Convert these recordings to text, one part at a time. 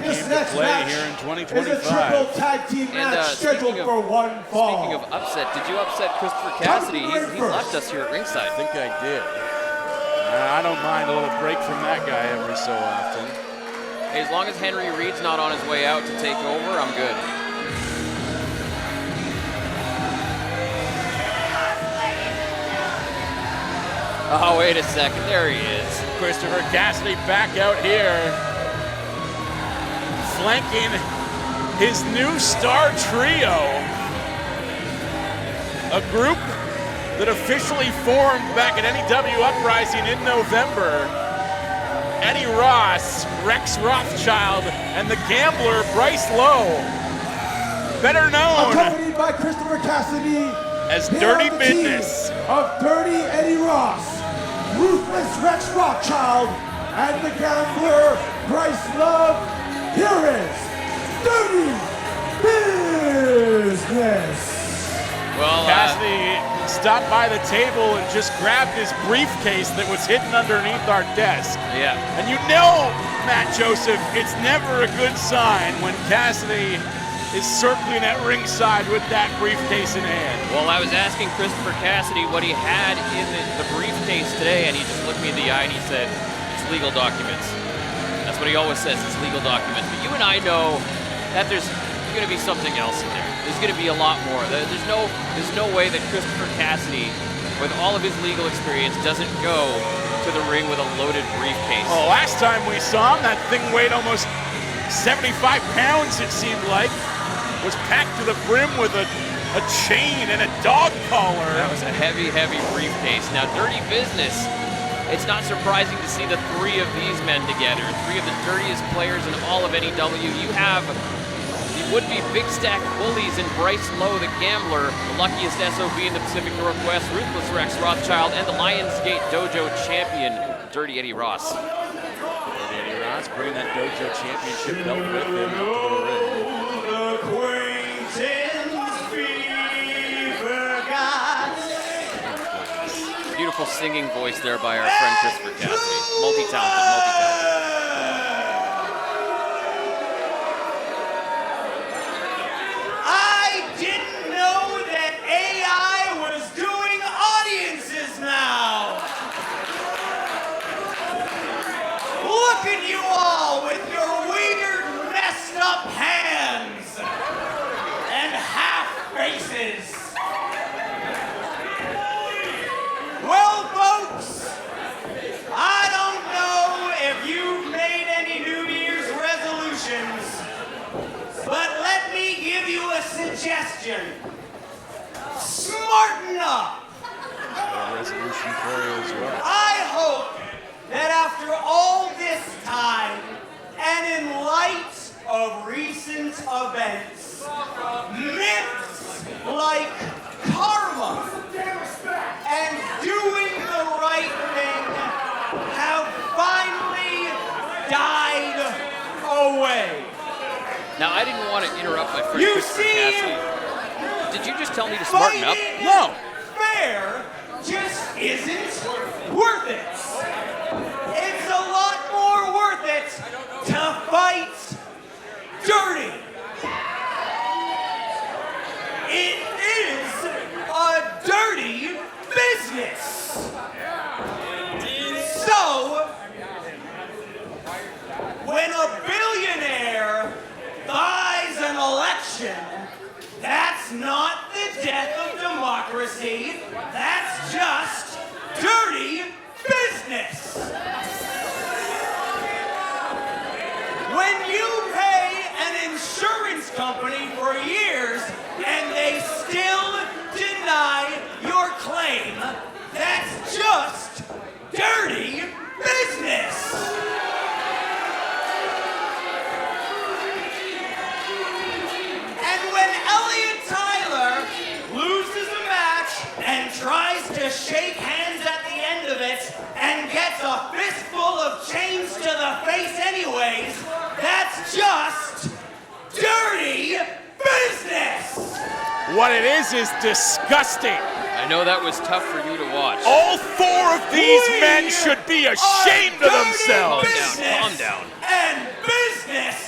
came to play here in 2025. It's a triple tag team match scheduled for one fall. Speaking of upset, did you upset Kristopher Kassidy? He left us here at ringside. I think I did. I don't mind a little break from that guy every so often. Hey, as long as Henry Reed's not on his way out to take over, I'm good. Oh, wait a second, there he is. Kristopher Kassidy back out here, flanking his new star trio. A group that officially formed back at NEW Uprising in November. Eddy Ross, Rex Rothschild, and the Gambler Bryce Lowe. Better known accompanied by Kristopher Kassidy as Dirty Business of Dirty Eddy Ross, Ruthless Rex Rothschild, and the Gambler Bryce Lowe. Here is Dirty Business. Well, Kassidy stopped by the table and just grabbed his briefcase that was hidden underneath our desk. Yeah. And you know, Matt Joseph, it's never a good sign when Kassidy is circling at ringside with that briefcase in hand. Well, I was asking Kristopher Kassidy what he had in the briefcase today, and he just looked me in the eye and he said, it's legal documents. That's what he always says, it's legal documents. But you and I know that there's going to be something else in there. There's going to be a lot more. There's no way that Kristopher Kassidy, with all of his legal experience, doesn't go to the ring with a loaded briefcase. Oh, last time we saw him, that thing weighed almost 75 pounds, it seemed like. Was packed to the brim with a chain and a dog collar. That was a heavy, heavy briefcase. Now, Dirty Business, it's not surprising to see the three of these men together. Three of the dirtiest players in all of NEW. You have the would-be Big Stack Bullies in Bryce Lowe, the Gambler, the luckiest SOB in the Pacific Northwest, Ruthless Rex Rothschild, and the Lionsgate Dojo champion, Dirty Eddy Ross. Dirty Eddy Ross bringing that Dojo championship belt with him up to the ring. Beautiful singing voice there by our friend Kristopher Kassidy. Multi-talented. I didn't know that AI was doing audiences now. Look at you all with your weird, messed up hands and half faces. Well, folks, I don't know if you've made any New Year's resolutions, but let me give you a suggestion. Smarten up. A resolution for you as well. I hope that after all this time, and in light of recent events, myths like karma and doing the right thing have finally died away. Now, I didn't want to interrupt my friend You Kristopher see, Kassidy. Did you just tell me to smarten up? Fighting No. fair just isn't worth it. It's a lot more worth it to fight dirty. It is a dirty business. So, when a billionaire buys an election, that's not the death of democracy. That's just dirty business. When you pay an insurance company for years and they still deny your claim, that's just dirty business. And when Elliot Tyler loses a match and tries to shake hands at the end of it and gets a fistful of chains to the face anyways, that's just dirty business. What it is disgusting. I know that was tough for you to watch. All four of these men should be ashamed of themselves. Calm down. And business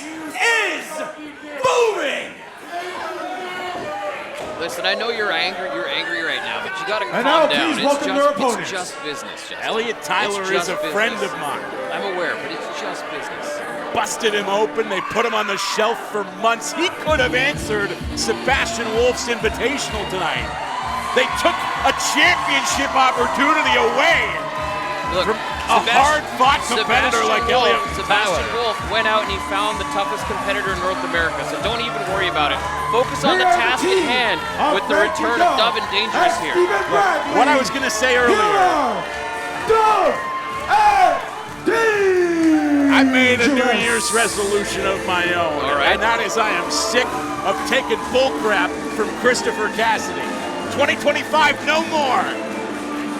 and I know you're angry right now, but you got to And now calm down. please welcome their opponents. It's just business, Justin. Elliot Tyler It's is just a friend business. of mine. I'm aware, but it's just business. Busted him open. They put him on the shelf for months. He could have answered Sebastian Wolf's invitational tonight. They took a championship opportunity away Look, from a hard-fought competitor like Elliot Sebastian Tyler. Wolf went out and he found the toughest competitor in North America, so don't even worry about it. Focus on the Here are the task at team hand of with the Franky return of Dove and and Dangerous here. Stephen Bradley. What I was going to say earlier, Here are Dove and Dangerous. I made a New Year's resolution of my own, All right. and that is I am sick of taking bull crap from Kristopher Kassidy. 2025, no more.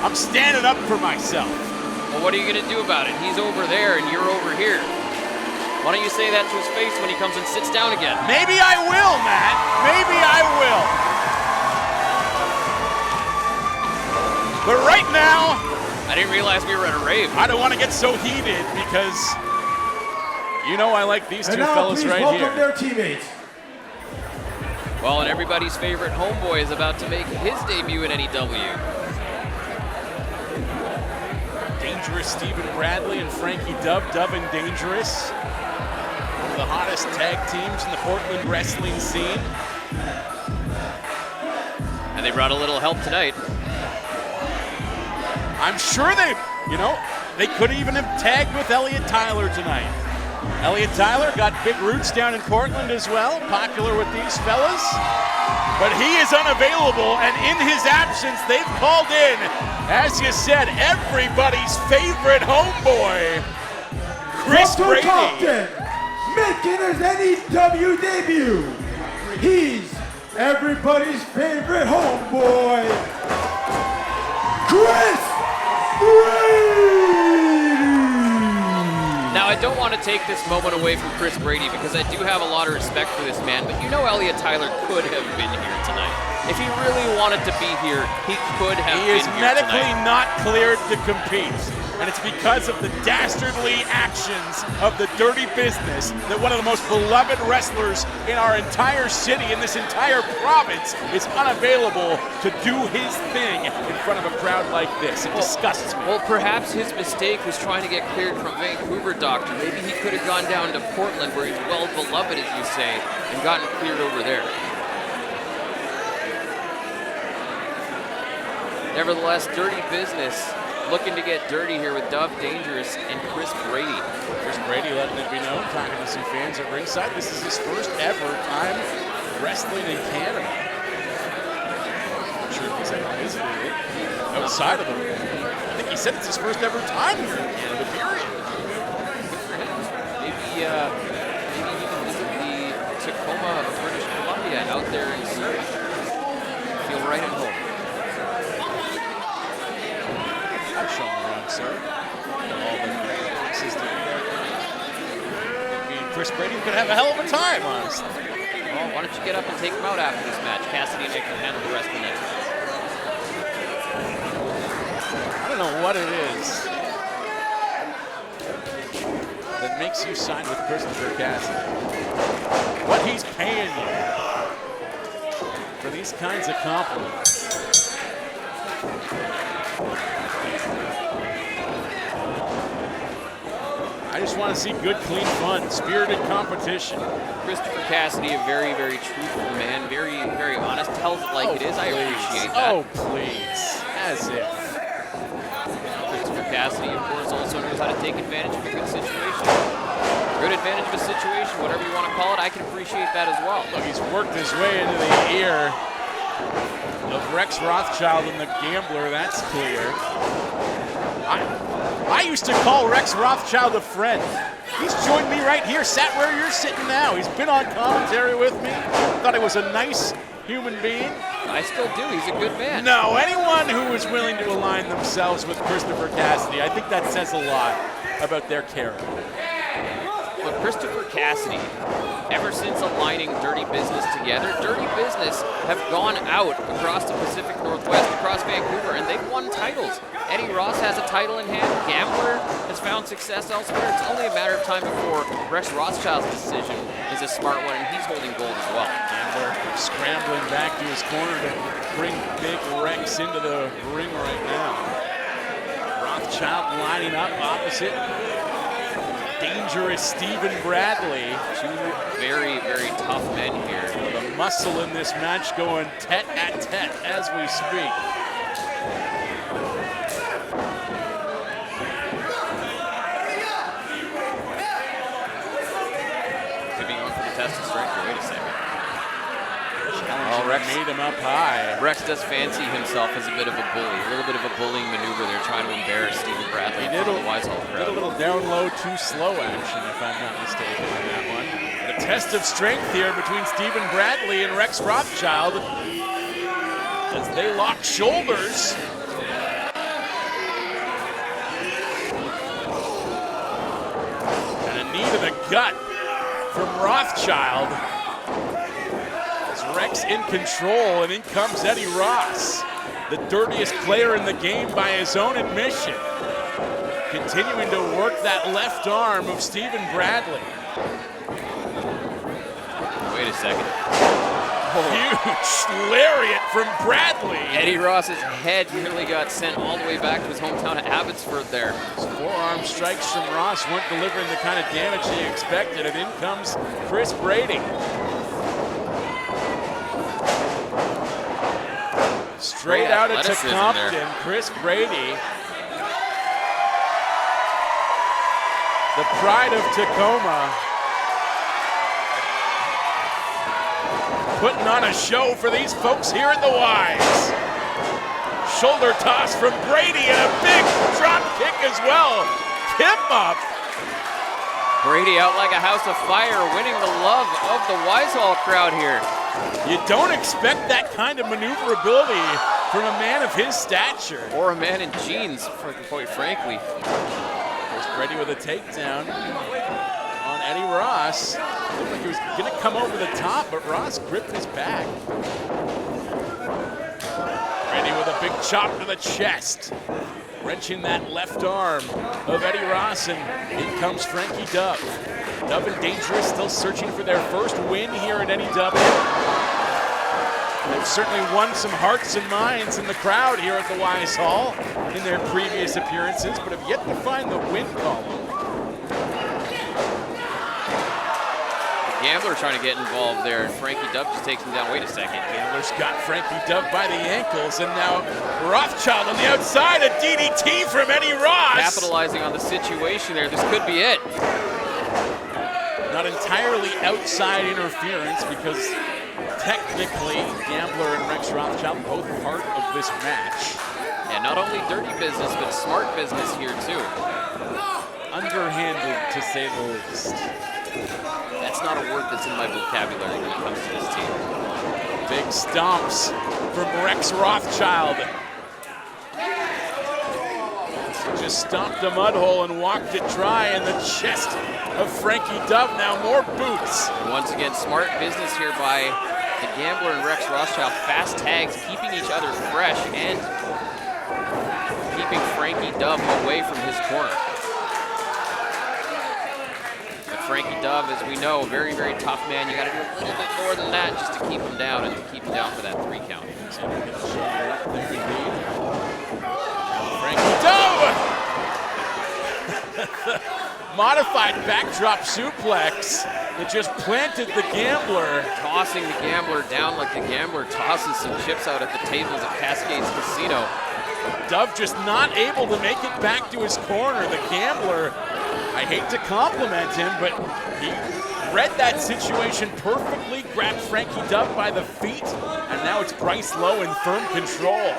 I'm standing up for myself. Well, what are you going to do about it? He's over there and you're over here. Why don't you say that to his face when he comes and sits down again? Maybe I will, Matt. Maybe I will. But right now, I didn't realize we were at a rave. I don't want to get so heated because you know I like these And two now fellas please right welcome here. their teammates. Well, and everybody's favorite Homeboy is about to make his debut in NEW. Dangerous Stephen Bradley and Franky Dove and Dangerous. One of the hottest tag teams in the Portland wrestling scene. And they brought a little help tonight. I'm sure they could even have tagged with Elliot Tyler tonight. Elliot Tyler got big roots down in Portland as well, popular with these fellas. But he is unavailable, and in his absence, they've called in, as you said, everybody's favorite homeboy, Kris From Brady. Compton, making his NEW debut. He's everybody's favorite homeboy, Kris Brady. Now, I don't want to take this moment away from Kris Brady because I do have a lot of respect for this man, but you know Elliot Tyler could have been here tonight. If he really wanted to be here, he could have He been is here medically tonight. not cleared to compete. And it's because of the dastardly actions of the dirty business that one of the most beloved wrestlers in our entire city, in this entire province, is unavailable to do his thing in front of a crowd like this. It disgusts me. Well, perhaps his mistake was trying to get cleared from Vancouver, Doctor. Maybe he could have gone down to Portland, where he's well beloved, as you say, and gotten cleared over there. Nevertheless, dirty business. Looking to get dirty here with Dove Dangerous and Kris Brady. Kris Brady letting it be known, talking to some fans at ringside. This is his first ever time wrestling in Canada. I'm sure if he's ever visited it outside of the ring. I think he said it's his first ever time here in Canada, period. Maybe he can visit the Tacoma of British Columbia out there in Surrey. Feel right at home. I've shown you around, sir. All the places to do there. Me and Kris Brady could have a hell of a time, honestly. Well, why don't you get up and take him out after this match? Kassidy and I can handle the rest of the night. I don't know what it is that makes you sign with Kristopher Kassidy. What he's paying you for these kinds of compliments. I just want to see good, clean fun, spirited competition. Kristopher Kassidy, a very, very truthful man, very, very honest, tells it like it is. I appreciate that. Oh, please. As if. Kristopher Kassidy, of course, also knows how to take advantage of a good situation. Good advantage of a situation, whatever you want to call it, I can appreciate that as well. Look, he's worked his way into the ear of Rex Rothschild and the Gambler, that's clear. I used to call Rex Rothschild a friend. He's joined me right here, sat where you're sitting now. He's been on commentary with me. Thought he was a nice human being. I still do, he's a good man. No, anyone who is willing to align themselves with Kristopher Kassidy, I think that says a lot about their character. but Kristopher Kassidy, ever since aligning Dirty Business together, Dirty Business have gone out across the Pacific Northwest, across Vancouver, and they've won titles. Eddy Ross has a title in hand. Gambler has found success elsewhere. It's only a matter of time before Rex Rothschild's decision is a smart one, and he's holding gold as well. Gambler scrambling back to his corner to bring Big Rex into the ring right now. Rothschild lining up opposite dangerous Stephen Bradley. Two very, very tough men here. The muscle in this match going tete-a-tete as we speak. Could be going for the test of strength. Wait a second. Oh, Rex made him up high. Rex does fancy himself as a bit of a bully. A little bit of a bullying maneuver there, trying to embarrass Stephen Bradley. He did the Wisehall crowd. Did a little down low, too slow action, if I'm not mistaken, on that one. But a test of strength here between Stephen Bradley and Rex Rothschild as they lock shoulders. And a knee to the gut from Rothschild. Rex in control, and in comes Eddy Ross, the dirtiest player in the game by his own admission. Continuing to work that left arm of Stephen Bradley. Wait a second. Huge lariat from Bradley. Eddy Ross's head nearly got sent all the way back to his hometown of Abbotsford there. Those forearm strikes from Ross weren't delivering the kind of damage he expected, and in comes Kris Brady. Straight out of Compton, Kris Brady, the pride of Tacoma, putting on a show for these folks here at the Wise. Shoulder toss from Brady and a big drop kick as well. Tip up. Brady out like a house of fire, winning the love of the Wisehall crowd here. You don't expect that kind of maneuverability from a man of his stature. Or a man in jeans, quite frankly. Kris Brady with a takedown on Eddy Ross. Looked like he was going to come over the top, but Ross gripped his back. Brady with a big chop to the chest, wrenching that left arm of Eddy Ross, and in comes Franky Dove. Dove and Dangerous still searching for their first win here at NEW. They've certainly won some hearts and minds in the crowd here at the Wisehall in their previous appearances, but have yet to find the win column. Gambler trying to get involved there, and Franky Dove just takes him down. Wait a second. Gambler's got Franky Dove by the ankles, and now Rothschild on the outside, a DDT from Eddy Ross. Capitalizing on the situation there, this could be it. Not entirely outside interference, because technically Gambler and Rex Rothschild both part of this match. Yeah, not only dirty business, but smart business here too. Underhanded, to say the least. That's not a word that's in my vocabulary when it comes to this team. Big stomps from Rex Rothschild. Just stomped a mud hole and walked it dry in the chest of Franky Dove. Now more boots. And once again, smart business here by the Gambler and Rex Rothschild. Fast tags, keeping each other fresh and keeping Franky Dove away from his corner. But Franky Dove, as we know, very, very tough man. You got to do a little bit more than that just to keep him down and keep him down for that 3 count. Franky Dove! Modified backdrop suplex that just planted the Gambler. Tossing the Gambler down like the Gambler tosses some chips out at the tables at Cascades Casino. Dove just not able to make it back to his corner. The Gambler, I hate to compliment him, but he read that situation perfectly, grabbed Franky Dove by the feet, and now it's Bryce Lowe in firm control.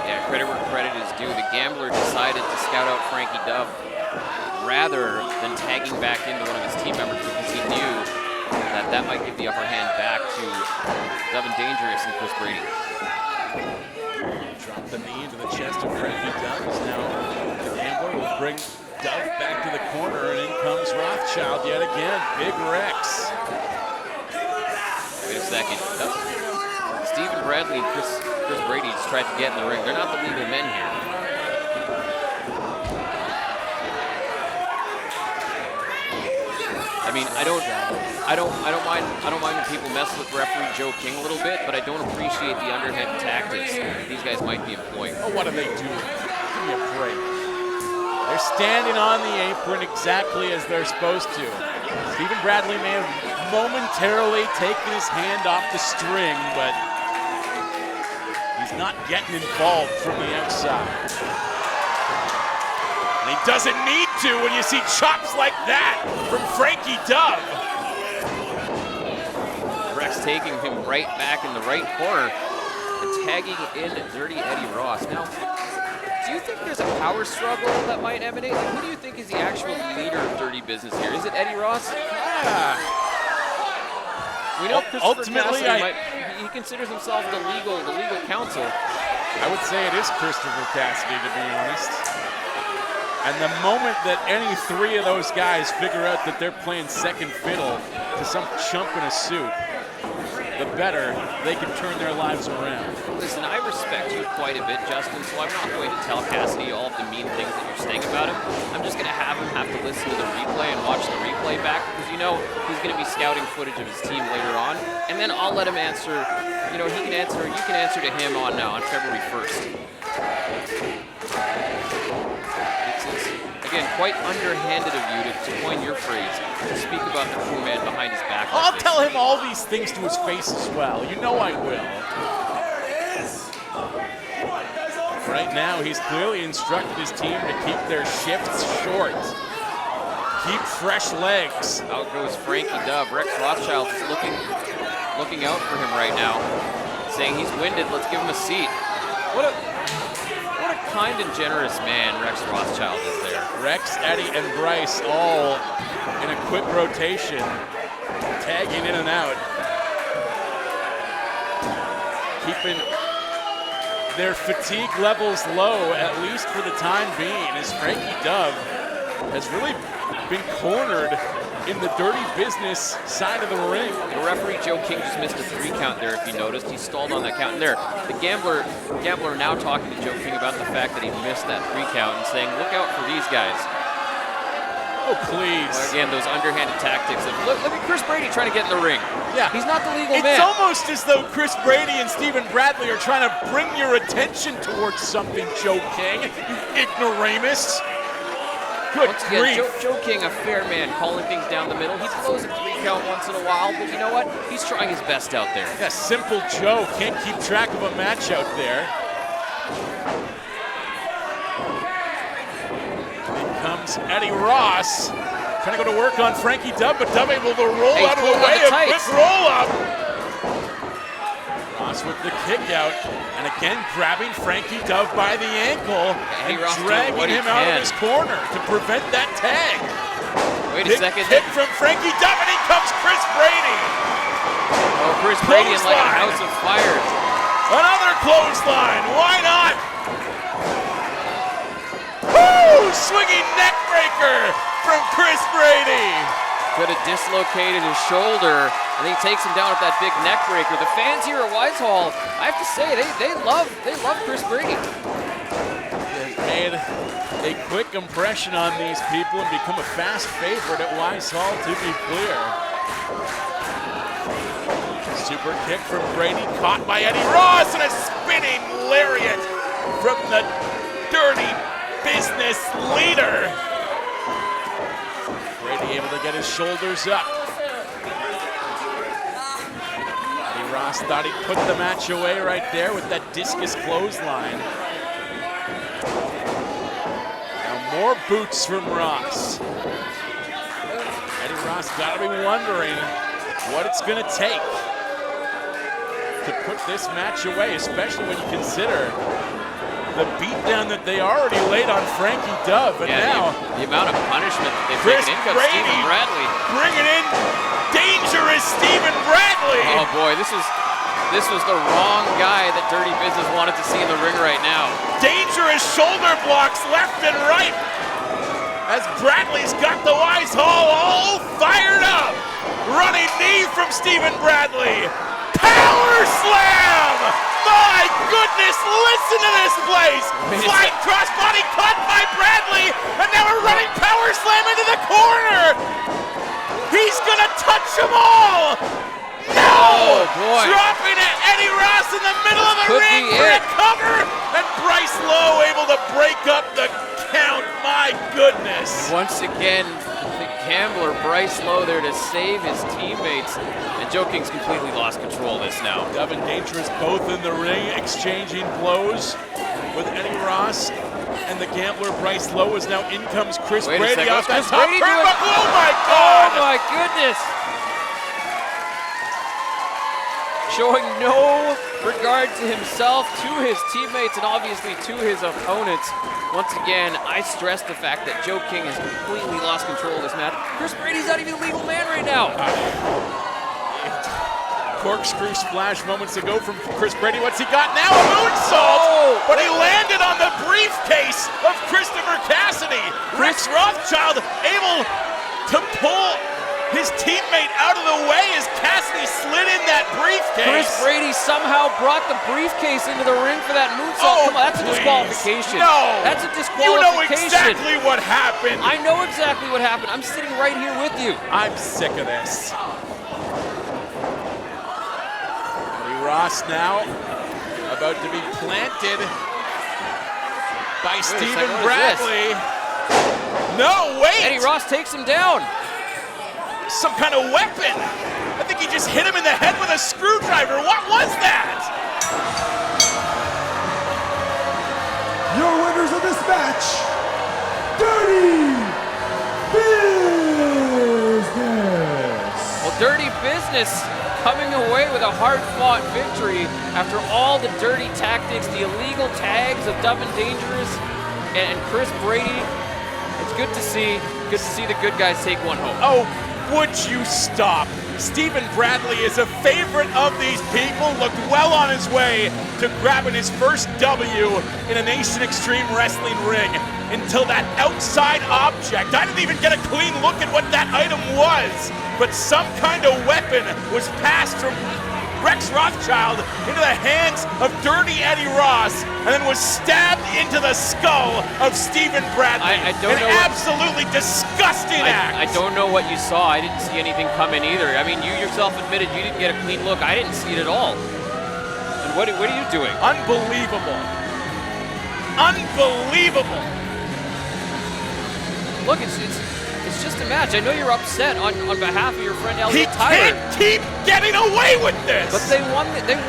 Yeah, credit where credit is due. The Gambler decided to scout out Franky Dove rather than tagging back into one of his team members because he knew that that might give the upper hand back to Dove and Dangerous and Kris Brady. Drop the knee into the chest of Franky Dove. Now the bring Dove back to the corner, and in comes Rothschild yet again. Big Rex. Wait a second. Stephen Bradley and Kris Brady just tried to get in the ring. They're not the legal men here. I mean, I don't mind when people mess with referee Joe King a little bit, but I don't appreciate the underhand tactics these guys might be employing. Oh, what are they doing? Give me a break. They're standing on the apron exactly as they're supposed to. Stephen Bradley may have momentarily taken his hand off the string, but he's not getting involved from the outside. And he doesn't need to when you see chops like that from Franky Dove. Rex taking him right back in the right corner and tagging in Dirty Eddy Ross. Now, do you think there's a power struggle that might emanate? Like, who do you think is the actual leader of Dirty Business here? Is it Eddy Ross? Yeah. We know Ultimately, he considers himself the legal counsel. I would say it is Kristopher Kassidy, to be honest. And the moment that any three of those guys figure out that they're playing second fiddle to some chump in a suit, the better they can turn their lives around. Listen, I respect you quite a bit, Justin, so I'm not going to tell Kassidy all of the mean things that you're saying about him. I'm just going to have him have to listen to the replay and watch the replay back, because you know he's going to be scouting footage of his team later on, and then I'll let him answer. You know, he can answer, you can answer to him on February 1st. Again, quite underhanded of you to coin your phrase, to speak about the cool man behind his back. I'll tell him all these things to his face as well. You know I will. Right now, he's clearly instructed his team to keep their shifts short. Keep fresh legs. Out goes Franky Dove. Rex Rothschild is looking out for him right now, saying he's winded, let's give him a seat. What a kind and generous man Rex Rothschild is there. Rex, Eddy, and Bryce all in a quick rotation, tagging in and out, keeping their fatigue levels low, at least for the time being, as Franky Dove has really been cornered in the Dirty Business side of the ring. The referee Joe King just missed a 3 count there, if you noticed. He stalled on that count. And there, the Gambler now talking to Joe King about the fact that he missed that 3 count and saying, look out for these guys. Oh, please. Again, those underhanded tactics. Look at Kris Brady trying to get in the ring. Yeah. He's not the legal man. It's almost as though Kris Brady and Stephen Bradley are trying to bring your attention towards something, Joe King, you ignoramus. Good Once again, grief. Joe King, a fair man, calling things down the middle. He blows a 3 count once in a while, but you know what? He's trying his best out there. Yeah, simple Joe can't keep track of a match out there. In comes Eddy Ross, trying to go to work on Franky Dove, but Dove able to roll out of the way. A quick roll up. Ross with the kick out, and again grabbing Franky Dove by the ankle and dragging him out of his corner to prevent that tag. Wait a second. Kick from Franky Dove, and in comes Kris Brady. Oh, Kris Brady is like a house of fire. Another clothesline, why not? Woo! Swinging neck breaker from Kris Brady. Could have dislocated his shoulder, and he takes him down with that big neck breaker. The fans here at Wisehall, I have to say, they love Kris Brady. He made a quick impression on these people and become a fast favorite at Wisehall, to be clear. Super kick from Brady, caught by Eddy Ross, and a spinning lariat from the Dirty Business leader. Brady able to get his shoulders up. Eddy Ross thought he'd put the match away right there with that discus clothesline. Now more boots from Ross. Eddy Ross got to be wondering what it's going to take to put this match away, especially when you consider the beatdown that they already laid on Franky Dove, and now the amount of punishment that they've Kris taken in comes Brady Stephen Bradley. Bringing in dangerous Stephen Bradley. Oh boy, this was the wrong guy that Dirty Business wanted to see in the ring right now. Dangerous shoulder blocks left and right as Bradley's got the Wise Hall all fired up. Running knee from Stephen Bradley. Power slam! My goodness, listen to this place! Flying crossbody caught by Bradley, and now a running power slam into the corner! He's gonna touch them all! No! Oh, boy. Dropping at Eddy Ross in the middle of the ring for a cover, and Bryce Lowe able to break up the count. My goodness. Once again, the Gambler Bryce Lowe there to save his teammates. And Joe King's completely lost control of this now. Devin Dangerous both in the ring, exchanging blows with Eddy Ross. And the Gambler Bryce Lowe is now in comes Kris Brady off that top turnbuckle. Oh my God! Oh my goodness! Showing no regard to himself, to his teammates, and obviously to his opponents. Once again, I stress the fact that Joe King has completely lost control of this match. Kris Brady's not even a legal man right now. Corkscrew splash moments ago from Kris Brady. What's he got now? A moonsault! Oh, but he landed on the briefcase of Kristopher Kassidy. Rex Rothschild able to pull his teammate out of the way as Kassidy slid in that briefcase. Kris Brady somehow brought the briefcase into the ring for that moonsault. Come on, that's a disqualification. No! That's a disqualification. You know exactly what happened. I know exactly what happened. I'm sitting right here with you. I'm sick of this. Ross now about to be planted by Stephen Bradley. No, wait! Eddy Ross takes him down. Some kind of weapon. I think he just hit him in the head with a screwdriver. What was that? Your winners of this match, Dirty Business. Well, Dirty Business coming away with a hard-fought victory after all the dirty tactics, the illegal tags of Devin Dangerous and Kris Brady. It's good to see the good guys take one home. Oh, would you stop? Stephen Bradley is a favorite of these people, looked well on his way to grabbing his first W in a Nation Extreme Wrestling ring until that outside object. I didn't even get a clean look at what that item was, but some kind of weapon was passed from Rex Rothschild into the hands of Dirty Eddy Ross and then was stabbed into the skull of Stephen Bradley. I don't know. An absolutely disgusting act. I don't know what you saw. I didn't see anything coming either. I mean, you yourself admitted you didn't get a clean look. I didn't see it at all. And what are you doing? Unbelievable. Unbelievable. Look, it's just a match. I know you're upset on behalf of your friend Elliot Tyler. He can't keep getting away with this. But they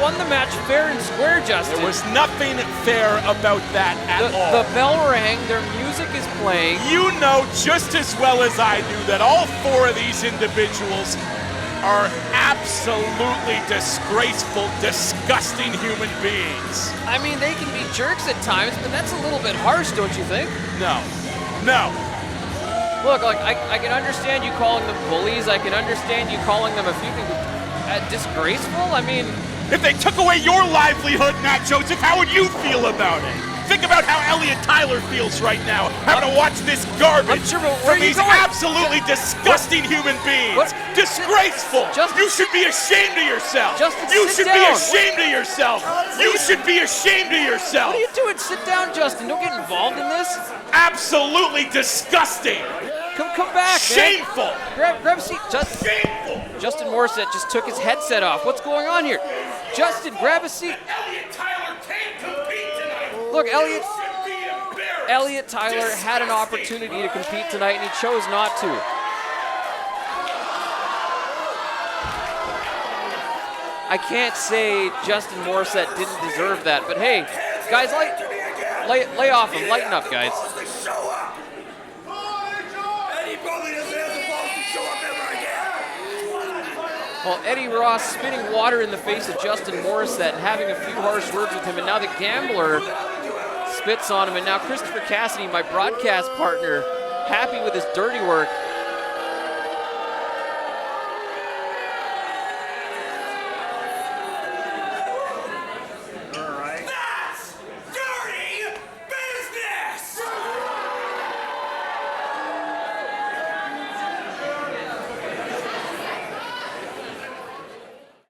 won the match fair and square, Justin. There was nothing fair about that at all. The bell rang, their music is playing. You know just as well as I do that all four of these individuals are absolutely disgraceful, disgusting human beings. I mean, they can be jerks at times, but that's a little bit harsh, don't you think? No. Look, like I can understand you calling them bullies. I can understand you calling them a few things. Disgraceful? I mean, if they took away your livelihood, Matt Joseph, how would you feel about it? Think about how Elliot Tyler feels right now, having to watch this garbage from these absolutely disgusting human beings. What? Disgraceful. You should be ashamed of yourself. You should be ashamed of yourself. You should be ashamed of yourself. What are you doing? Sit down, Justin. Don't get involved in this. Absolutely disgusting. Come back, Shameful. Man. Grab a seat. Shameful. Justin Morissette just took his headset off. What's going on here? Justin, grab a seat. Elliot Tyler can't compete tonight. Look, Elliot Tyler had an opportunity to compete tonight, and he chose not to. I can't say Justin Morissette didn't deserve that, but hey, guys, lay off him. Lighten up, guys. Well, Eddy Ross spitting water in the face of Justin Morissette and having a few harsh words with him, and now the Gambler spits on him, and now Kristopher Kassidy, my broadcast partner, happy with his dirty work,